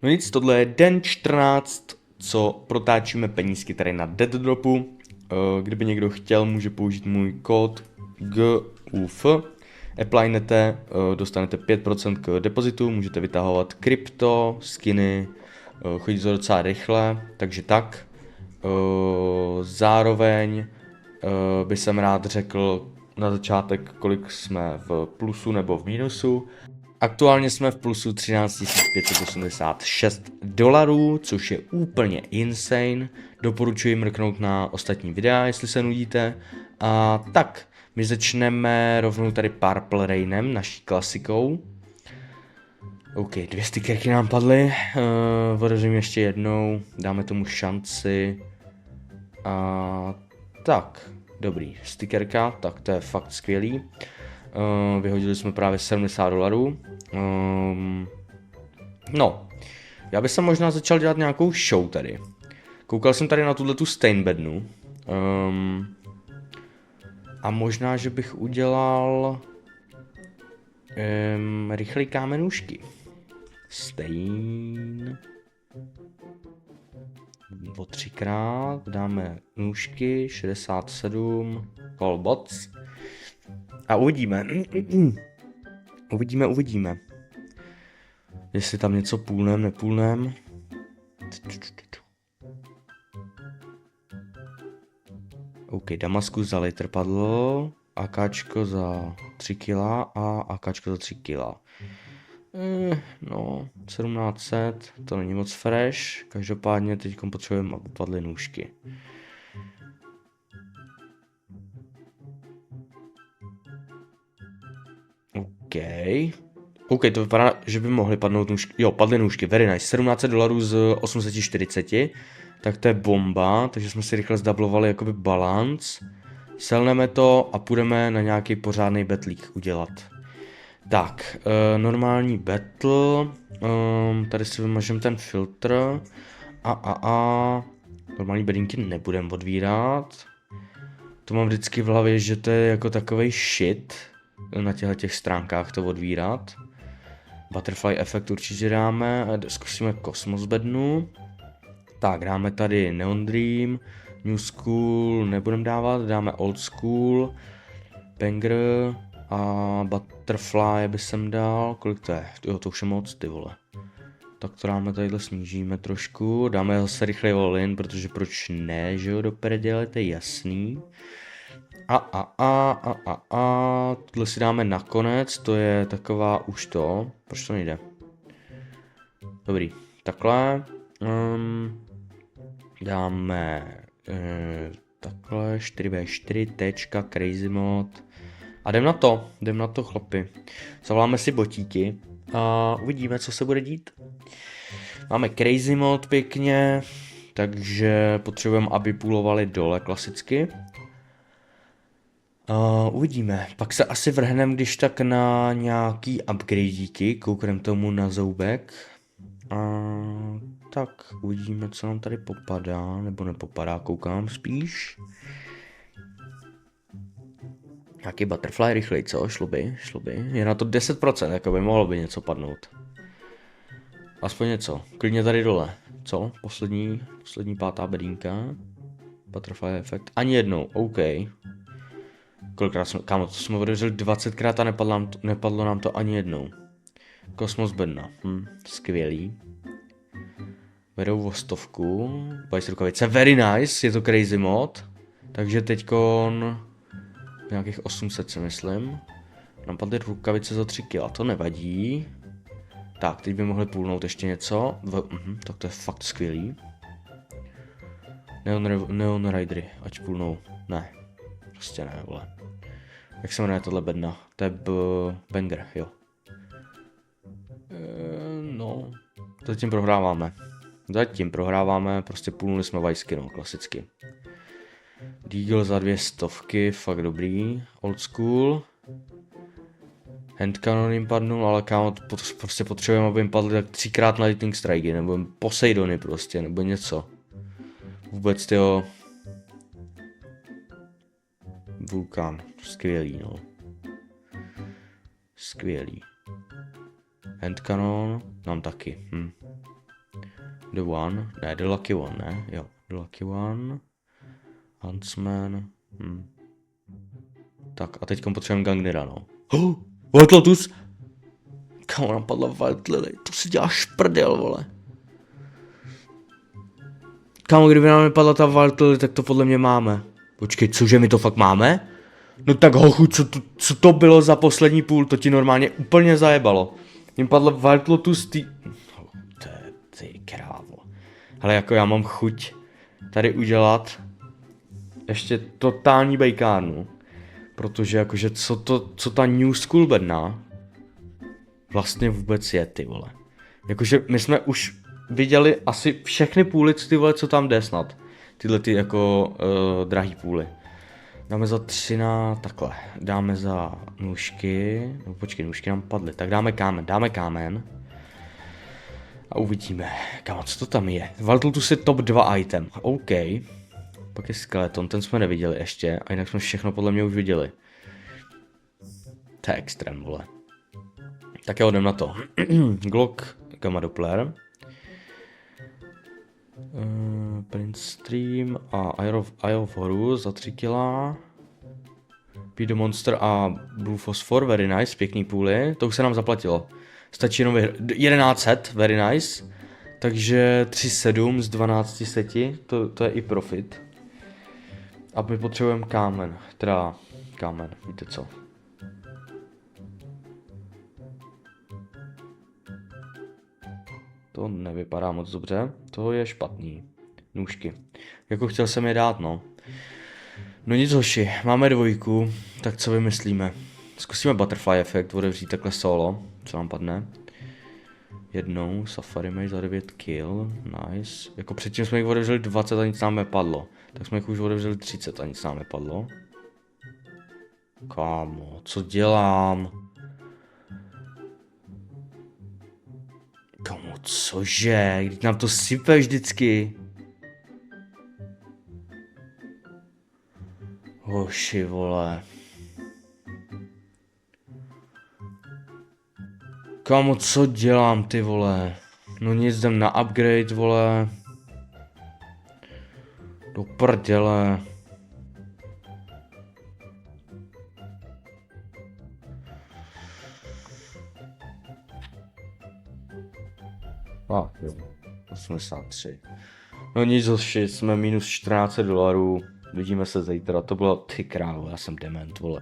No nic, tohle je den 14, co protáčíme penízky tady na Dead Dropu. Kdyby někdo chtěl, může použít můj kód GUF. Applinete, dostanete 5% k depozitu, můžete vytahovat krypto, skiny, chodí to docela rychle, takže tak. Zároveň by jsem rád řekl na začátek, kolik jsme v plusu nebo v mínusu. Aktuálně jsme v plusu 13 586 dolarů, což je úplně insane. Doporučuji mrknout na ostatní videa, jestli se nudíte. A tak, my začneme rovnou tady Purple Rainem, naší klasikou. OK, 2 stickerky nám padly. Otevřím ještě jednou, dáme tomu šanci. A tak, dobrý, stickerka, tak to je fakt skvělý. Vyhodili jsme právě 70 dolarů. No, já bych se možná začal dělat nějakou show tady. Koukal jsem tady na tuhletu Stainbednu. A možná, že bych udělal rychlý kámenůžky. Stain. O 3krát dáme nůžky, 67, Colbots. A uvidíme. Uvidíme. Jestli tam něco půlnem, nepůlnem. OK, Damaskus za litr padlo. AKčko za 3 kila a AKčko za 3 kila. No, 1700, to není moc fresh. Každopádně teď potřebujeme, aby padly nůžky. OK, to vypadá, že by mohly padnout nůžky. Jo, padly nůžky, very nice. 1700 dolarů z 840, tak to je bomba, takže jsme si rychle zdablovali jakoby balance. Selneme to a půjdeme na nějaký pořádný betlík udělat. Tak, normální battle, tady si vymažeme ten filtr normální bedinky nebudem odvírat. To mám vždycky v hlavě, že to je jako takovej shit na těch stránkách to odvírat. Butterfly efekt určitě dáme, zkusíme Cosmos bednu. Tak, dáme tady Neon Dream, New School nebudem dávat, dáme Old School, Banger a Butterfly by jsem dal, kolik to je? Jo, to už je moc, ty vole. Tak to dáme tadyhle, snížíme trošku, dáme zase rychlej all-in, protože proč ne, že jo, do prdele, to je jasný. Tohle si dáme nakonec, to je taková už to, proč to nejde? Dobrý, takhle, dáme takhle 4v4, tečka, crazy mod a jdem na to chlapi. Zavoláme si botíky a uvidíme, co se bude dít. Máme crazy mod pěkně, takže potřebujeme, aby půlovali dole klasicky. Uvidíme, pak se asi vrhneme když tak na nějaký upgradíky, koukneme tomu na zoubek. Tak uvidíme, co nám tady popadá, nebo nepopadá, koukám spíš. Nějaký butterfly rychlej, co? Šlo by. Je na to 10%, jako by mohlo by něco padnout. Aspoň něco, klidně tady dole. Co? Poslední 5. bedínka. Butterfly efekt, ani jednou, OK. Kolikrát jsme, kámo, to jsme odevřeli 20krát a nepadlo nám to ani jednou. Kosmos bedna, skvělý. Vedou o 100, 20 rukavice, very nice, je to crazy mod. Takže teďkon nějakých 800 si myslím. Nám padly rukavice za 3 kg, to nevadí. Tak, teď by mohli půlnout ještě něco. Tak to je fakt skvělý. Neon Ridery, ať půlnou. Ne, prostě ne, vole. Jak se jmenuje tohle bedna? To je banger, jo. No, zatím prohráváme, prostě půlnuli jsme vajsky, no, klasicky. Deagle za 200, fakt dobrý, old school. Handcannon jim padnul, ale kámo, prostě potřebujeme, aby jim padly tak 3krát na Lightning Strike, nebo Poseidony prostě, nebo něco. Vůbec tyho... Vulkán, skvělý, no. Skvělý. Handcannon, nám taky, The One, ne, The Lucky One, ne, jo, The Lucky One, Huntsman, Tak a teď potřebujeme Gangnera, no. White Lotus! Kámo, napadla White Lily, to si děláš prdel, vole. Kámo, kdyby nám nepadla ta White Lily, tak to podle mě máme. Počkej, cože, my to fakt máme? No tak hochu, co to bylo za poslední půl, to ti normálně úplně zajebalo. Jim padla White Lotus, ty krávo. Hele, jako já mám chuť tady udělat ještě totální bejkárnu. Protože jakože co ta New School bedna vlastně vůbec je, ty vole. Jakože my jsme už viděli asi všechny půly, ty vole, co tam jde snad. Tyhle ty jako drahý půly. Dáme za 13, takhle. Dáme za nůžky, no počkej, nůžky nám padly. Tak dáme kámen. A uvidíme. Kámo, co to tam je? Valtlutus je top 2 item. OK. Pak je skeleton, ten jsme neviděli ještě. A jinak jsme všechno podle mě už viděli. To je extrém, vole. Tak já jdem na to. Glock, Gamma Doppler. Prince Stream a Eye of Horus za 3 kg. Pedo Monster a Blue Phosphor, very nice, pěkný půly. To už se nám zaplatilo. Stačí jenom 1100, very nice. Takže 3,7 z 12 seti, to je i profit. A my potřebujeme kámen, teda kámen, víte co. To nevypadá moc dobře, to je špatný. Nůžky. Jako chtěl jsem je dát, no. No nic, hoši, máme 2, tak co vymyslíme? Zkusíme Butterfly efekt, otevřít takhle solo, co nám padne. Jednou, Safari Mage za 9 kill, nice. Jako předtím jsme jich otevřeli 20 a nic nám nepadlo. Tak jsme jich už otevřeli 30 a nic nám nepadlo. Kámo, co dělám? Kámo, cože? Když nám to sype vždycky. Hoši, vole. Kámo, co dělám, ty vole? No nic, jdem na upgrade, vole. Do prdele. Jo, 83. No nic, hoši, jsme minus $14. Vidíme se zítra, to bylo ty krávo, já jsem dement, vole.